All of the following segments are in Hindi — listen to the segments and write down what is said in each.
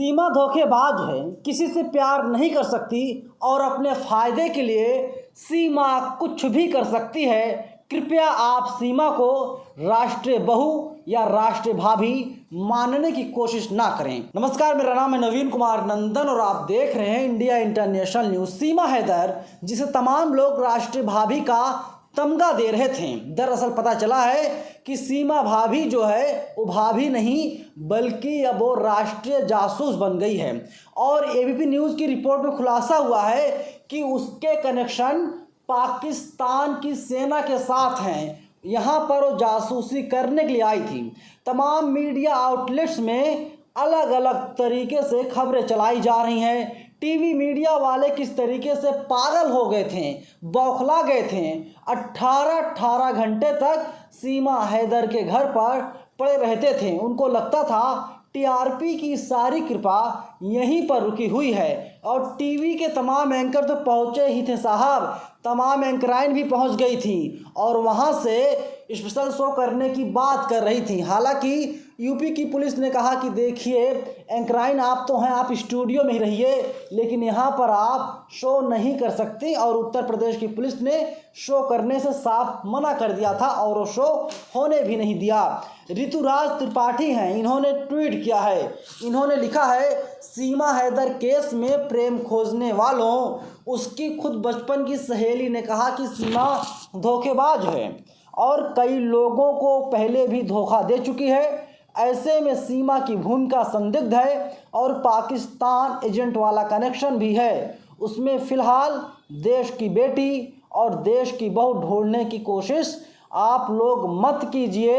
सीमा धोखेबाज है, किसी से प्यार नहीं कर सकती और अपने फायदे के लिए सीमा कुछ भी कर सकती है। कृपया आप सीमा को राष्ट्रीय बहू या राष्ट्रीय भाभी मानने की कोशिश ना करें। नमस्कार, मेरा नाम है नवीन कुमार नंदन और आप देख रहे हैं इंडिया इंटरनेशनल न्यूज़। सीमा हैदर, जिसे तमाम लोग राष्ट्रीय भाभी का तमगा दे रहे थे, दरअसल पता चला है कि सीमा भाभी जो है वो भाभी नहीं बल्कि अब वो राष्ट्रीय जासूस बन गई है। और एबीपी न्यूज़ की रिपोर्ट में खुलासा हुआ है कि उसके कनेक्शन पाकिस्तान की सेना के साथ हैं। यहाँ पर वो जासूसी करने के लिए आई थी। तमाम मीडिया आउटलेट्स में अलग अलग तरीके से खबरें चलाई जा रही हैं। टीवी मीडिया वाले किस तरीके से पागल हो गए थे, बौखला गए थे। 18 घंटे तक सीमा हैदर के घर पर पड़े रहते थे। उनको लगता था टीआरपी की सारी कृपा यहीं पर रुकी हुई है। और टीवी के तमाम एंकर तो पहुंचे ही थे साहब, तमाम एंकराइन भी पहुंच गई थी और वहां से स्पेशल शो करने की बात कर रही थी। हालांकि यूपी की पुलिस ने कहा कि देखिए एंकराइन आप तो हैं, आप स्टूडियो में ही रहिए, लेकिन यहाँ पर आप शो नहीं कर सकती। और उत्तर प्रदेश की पुलिस ने शो करने से साफ मना कर दिया था और वो शो होने भी नहीं दिया। ऋतुराज त्रिपाठी हैं, इन्होंने ट्वीट किया है, इन्होंने लिखा है, सीमा हैदर केस में प्रेम खोजने वालों, उसकी खुद बचपन की सहेली ने कहा कि सीमा धोखेबाज है और कई लोगों को पहले भी धोखा दे चुकी है। ऐसे में सीमा की भूमिका संदिग्ध है और पाकिस्तान एजेंट वाला कनेक्शन भी है। उसमें फ़िलहाल देश की बेटी और देश की बहू ढूंढने की कोशिश आप लोग मत कीजिए।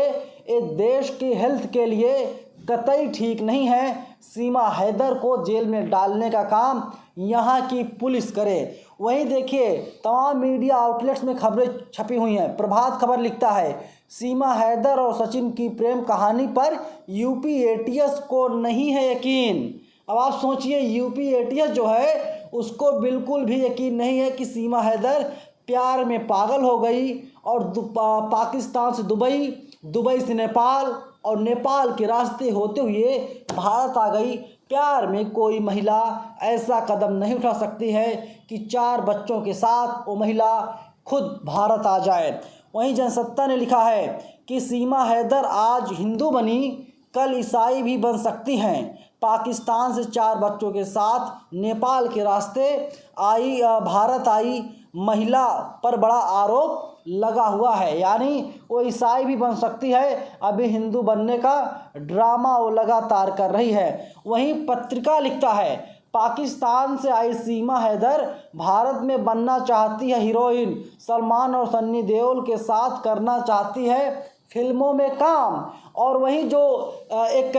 ये देश की हेल्थ के लिए कतई ठीक नहीं है। सीमा हैदर को जेल में डालने का काम यहाँ की पुलिस करे। वहीं देखिए तमाम मीडिया आउटलेट्स में खबरें छपी हुई हैं। प्रभात खबर लिखता है, सीमा हैदर और सचिन की प्रेम कहानी पर यूपी एटीएस को नहीं है यकीन। अब आप सोचिए, यूपी एटीएस जो है उसको बिल्कुल भी यकीन नहीं है कि सीमा हैदर प्यार में पागल हो गई और पाकिस्तान से दुबई, दुबई से नेपाल और नेपाल के रास्ते होते हुए भारत आ गई। प्यार में कोई महिला ऐसा कदम नहीं उठा सकती है कि 4 बच्चों के साथ वो महिला खुद भारत आ जाए। वहीं जनसत्ता ने लिखा है कि सीमा हैदर आज हिंदू बनी, कल ईसाई भी बन सकती हैं। पाकिस्तान से 4 बच्चों के साथ नेपाल के रास्ते आई, भारत आई महिला पर बड़ा आरोप लगा हुआ है, यानी वो ईसाई भी बन सकती है। अभी हिंदू बनने का ड्रामा वो लगातार कर रही है। वहीं पत्रिका लिखता है, पाकिस्तान से आई सीमा हैदर भारत में बनना चाहती है हीरोइन, सलमान और सन्नी देओल के साथ करना चाहती है फिल्मों में काम। और वहीं जो एक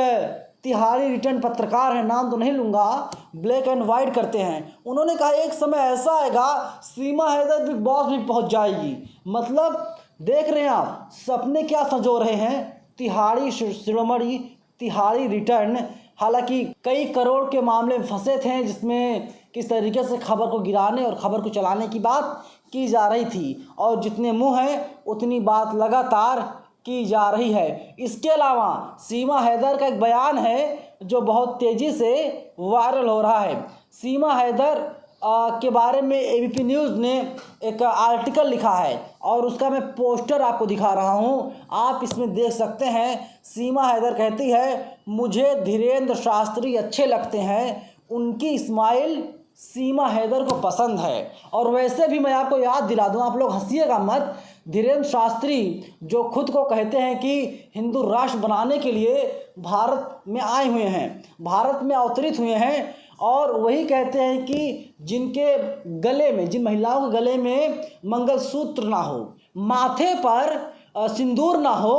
तिहाड़ी रिटर्न पत्रकार हैं, नाम तो नहीं लूँगा, ब्लैक एंड वाइट करते हैं, उन्होंने कहा एक समय ऐसा आएगा सीमा हैदर बिग बॉस में पहुंच जाएगी। मतलब देख रहे हैं आप सपने क्या संजो रहे हैं। तिहाड़ी शिरोमणि, तिहाड़ी रिटर्न, हालांकि कई करोड़ के मामले में फंसे थे जिसमें किस तरीके से खबर को गिराने और खबर को चलाने की बात की जा रही थी और जितने मुँह हैं उतनी बात लगातार की जा रही है। इसके अलावा सीमा हैदर का एक बयान है जो बहुत तेज़ी से वायरल हो रहा है। सीमा हैदर के बारे में एबीपी न्यूज़ ने एक आर्टिकल लिखा है और उसका मैं पोस्टर आपको दिखा रहा हूं, आप इसमें देख सकते हैं। सीमा हैदर कहती है, मुझे धीरेन्द्र शास्त्री अच्छे लगते हैं, उनकी स्माइल सीमा हैदर को पसंद है। और वैसे भी मैं आपको याद दिला दूं, आप लोग हंसिएगा मत, धीरेन्द्र शास्त्री जो खुद को कहते हैं कि हिंदू राष्ट्र बनाने के लिए भारत में आए हुए हैं, भारत में अवतरित हुए हैं, और वही कहते हैं कि जिनके गले में, जिन महिलाओं के गले में मंगलसूत्र ना हो, माथे पर सिंदूर ना हो,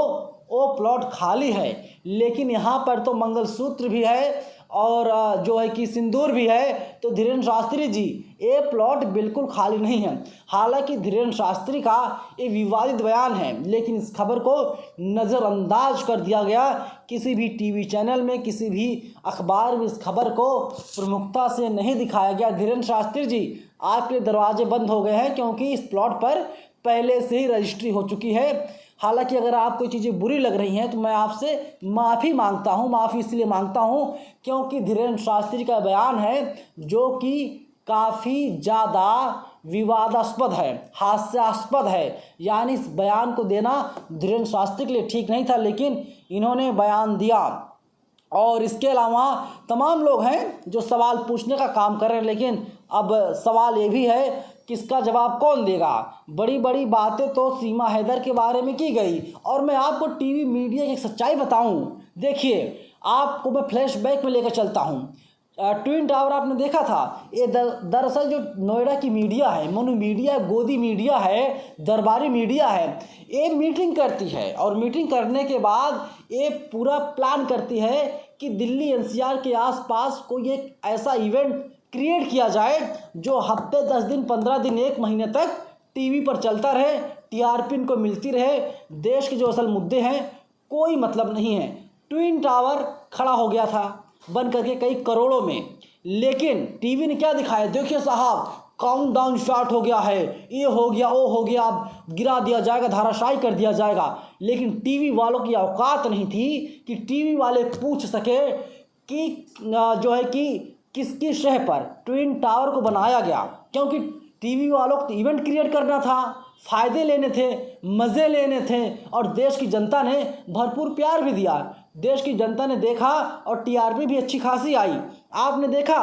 वो प्लॉट खाली है। लेकिन यहाँ पर तो मंगलसूत्र भी है और जो है कि सिंदूर भी है। तो धीरेन्द्र शास्त्री जी, ये प्लॉट बिल्कुल खाली नहीं है। हालांकि धीरेन्द्र शास्त्री का ये विवादित बयान है, लेकिन इस खबर को नज़रअंदाज कर दिया गया। किसी भी टीवी चैनल में, किसी भी अखबार में इस खबर को प्रमुखता से नहीं दिखाया गया। धीरेन्द्र शास्त्री जी, आपके दरवाजे बंद हो गए हैं क्योंकि इस प्लॉट पर पहले से ही रजिस्ट्री हो चुकी है। हालांकि अगर आपको चीज़ें बुरी लग रही हैं तो मैं आपसे माफ़ी मांगता हूं। माफ़ी इसलिए मांगता हूं क्योंकि धीरेन्द्र शास्त्री का बयान है जो कि काफ़ी ज़्यादा विवादास्पद है, हास्यास्पद है। यानी इस बयान को देना धीरेन्द्र शास्त्री के लिए ठीक नहीं था, लेकिन इन्होंने बयान दिया। और इसके अलावा तमाम लोग हैं जो सवाल पूछने का काम कर रहे हैं, लेकिन अब सवाल ये भी है कि इसका जवाब कौन देगा। बड़ी बड़ी बातें तो सीमा हैदर के बारे में की गई, और मैं आपको टीवी मीडिया की एक सच्चाई बताऊं। देखिए, आपको मैं फ्लैशबैक में लेकर चलता हूं। ट्विन टावर आपने देखा था, ये दरअसल जो नोएडा की मीडिया है, मनु मीडिया, गोदी मीडिया है, दरबारी मीडिया है, ये मीटिंग करती है और मीटिंग करने के बाद ये पूरा प्लान करती है कि दिल्ली एनसीआर के आसपास कोई एक ऐसा इवेंट क्रिएट किया जाए जो हफ्ते 10 दिन 15 दिन 1 महीने तक टीवी पर चलता रहे, टीआरपी इनको मिलती रहे। देश के जो असल मुद्दे हैं कोई मतलब नहीं है। ट्विन टावर खड़ा हो गया था बन करके कई करोड़ों में, लेकिन टीवी ने क्या दिखाया, देखिए साहब काउंटडाउन स्टार्ट हो गया है, ये हो गया वो हो गया, अब गिरा दिया जाएगा, धाराशायी कर दिया जाएगा। लेकिन टीवी वालों की औकात नहीं थी कि टीवी वाले पूछ सके कि जो है कि किसकी शह पर ट्विन टावर को बनाया गया, क्योंकि टीवी वालों को इवेंट क्रिएट करना था, फ़ायदे लेने थे, मज़े लेने थे, और देश की जनता ने भरपूर प्यार भी दिया। देश की जनता ने देखा और टीआरपी भी अच्छी खासी आई। आपने देखा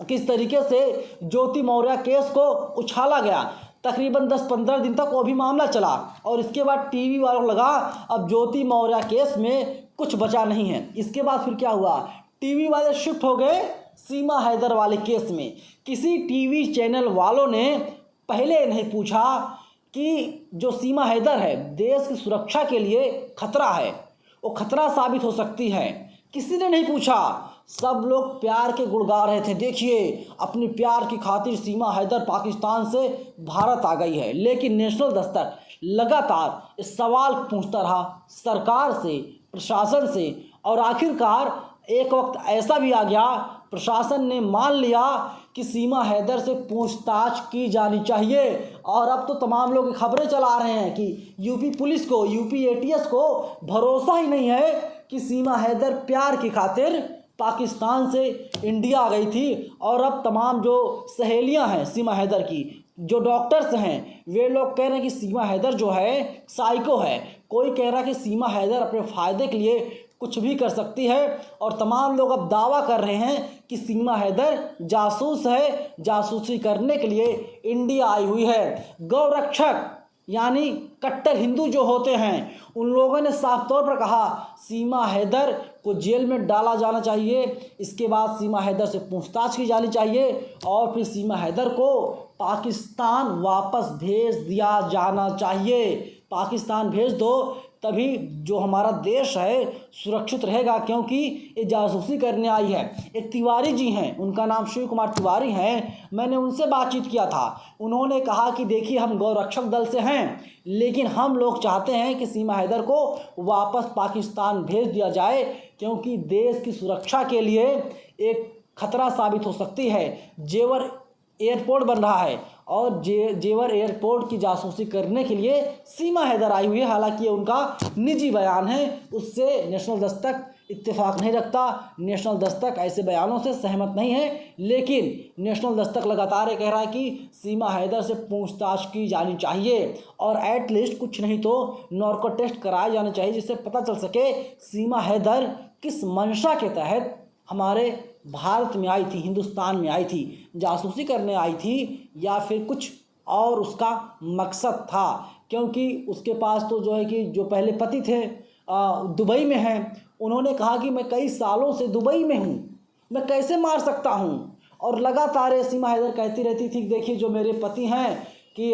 किस तरीके से ज्योति मौर्य केस को उछाला गया, तकरीबन 10-15 दिन तक वो भी मामला चला, और इसके बाद टीवी वालों को लगा अब ज्योति मौर्य केस में कुछ बचा नहीं है। इसके बाद फिर क्या हुआ, टीवी वाले शिफ्ट हो गए सीमा हैदर वाले केस में। किसी टीवी चैनल वालों ने पहले नहीं पूछा कि जो सीमा हैदर है देश की सुरक्षा के लिए खतरा है, वो खतरा साबित हो सकती है, किसी ने नहीं पूछा। सब लोग प्यार के गुण गा रहे थे, देखिए अपने प्यार की खातिर सीमा हैदर पाकिस्तान से भारत आ गई है। लेकिन नेशनल दस्तक लगातार इस सवाल पूछता रहा सरकार से, प्रशासन से, और आखिरकार एक वक्त ऐसा भी आ गया, प्रशासन ने मान लिया कि सीमा हैदर से पूछताछ की जानी चाहिए। और अब तो तमाम लोग खबरें चला रहे हैं कि यूपी पुलिस को, यूपी एटीएस को भरोसा ही नहीं है कि सीमा हैदर प्यार की खातिर पाकिस्तान से इंडिया आ गई थी। और अब तमाम जो सहेलियां हैं सीमा हैदर की, जो डॉक्टर्स हैं, वे लोग कह रहे हैं कि सीमा हैदर जो है साइको है। कोई कह रहा है कि सीमा हैदर अपने फ़ायदे के लिए कुछ भी कर सकती है, और तमाम लोग अब दावा कर रहे हैं कि सीमा हैदर जासूस है, जासूसी करने के लिए इंडिया आई हुई है। गौरक्षक यानी कट्टर हिंदू जो होते हैं, उन लोगों ने साफ तौर पर कहा सीमा हैदर को जेल में डाला जाना चाहिए, इसके बाद सीमा हैदर से पूछताछ की जानी चाहिए, और फिर सीमा हैदर को पाकिस्तान वापस भेज दिया जाना चाहिए। पाकिस्तान भेज दो, तभी जो हमारा देश है सुरक्षित रहेगा, क्योंकि ये जासूसी करने आई है। एक तिवारी जी हैं, उनका नाम शिव कुमार तिवारी हैं, मैंने उनसे बातचीत किया था। उन्होंने कहा कि देखिए हम गौरक्षक दल से हैं, लेकिन हम लोग चाहते हैं कि सीमा हैदर को वापस पाकिस्तान भेज दिया जाए, क्योंकि देश की सुरक्षा के लिए एक खतरा साबित हो सकती है। जेवर एयरपोर्ट बन रहा है, और जेवर एयरपोर्ट की जासूसी करने के लिए सीमा हैदर आई हुई है। हालांकि ये उनका निजी बयान है, उससे नेशनल दस्तक इत्तेफाक नहीं रखता, नेशनल दस्तक ऐसे बयानों से सहमत नहीं है। लेकिन नेशनल दस्तक लगातार ये कह रहा है कि सीमा हैदर से पूछताछ की जानी चाहिए, और एटलीस्ट कुछ नहीं तो नॉर्को टेस्ट कराए जाने चाहिए, जिससे पता चल सके सीमा हैदर किस मंशा के तहत हमारे भारत में आई थी, हिंदुस्तान में आई थी, जासूसी करने आई थी, या फिर कुछ और उसका मकसद था। क्योंकि उसके पास तो जो है कि जो पहले पति थे दुबई में हैं, उन्होंने कहा कि मैं कई सालों से दुबई में हूँ, मैं कैसे मार सकता हूँ। और लगातार सीमा हैदर कहती रहती थी देखिए जो मेरे पति हैं कि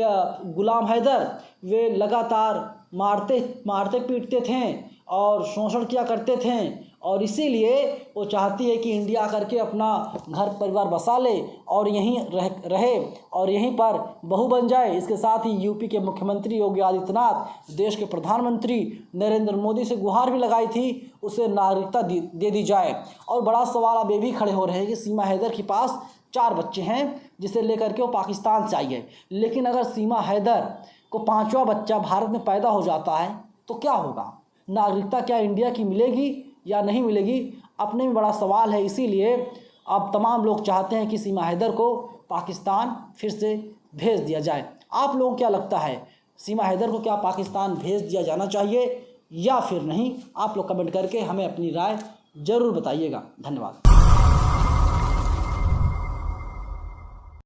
गुलाम हैदर, वे लगातार मारते पीटते थे और शोषण किया करते थे, और इसीलिए वो चाहती है कि इंडिया करके अपना घर परिवार बसा ले और यहीं रहे और यहीं पर बहू बन जाए। इसके साथ ही यूपी के मुख्यमंत्री योगी आदित्यनाथ, देश के प्रधानमंत्री नरेंद्र मोदी से गुहार भी लगाई थी उसे नागरिकता दे दी जाए। और बड़ा सवाल अब ये भी खड़े हो रहे हैं कि सीमा हैदर के पास 4 बच्चे हैं जिसे लेकर के वो पाकिस्तान से आई है। लेकिन अगर सीमा हैदर को पांचवा बच्चा भारत में पैदा हो जाता है तो क्या होगा? नागरिकता क्या इंडिया की मिलेगी या नहीं मिलेगी? अपने में बड़ा सवाल है। इसीलिए अब तमाम लोग चाहते हैं कि सीमा हैदर को पाकिस्तान फिर से भेज दिया जाए। आप लोगों को क्या लगता है, सीमा हैदर को क्या पाकिस्तान भेज दिया जाना चाहिए या फिर नहीं? आप लोग कमेंट करके हमें अपनी राय ज़रूर बताइएगा। धन्यवाद।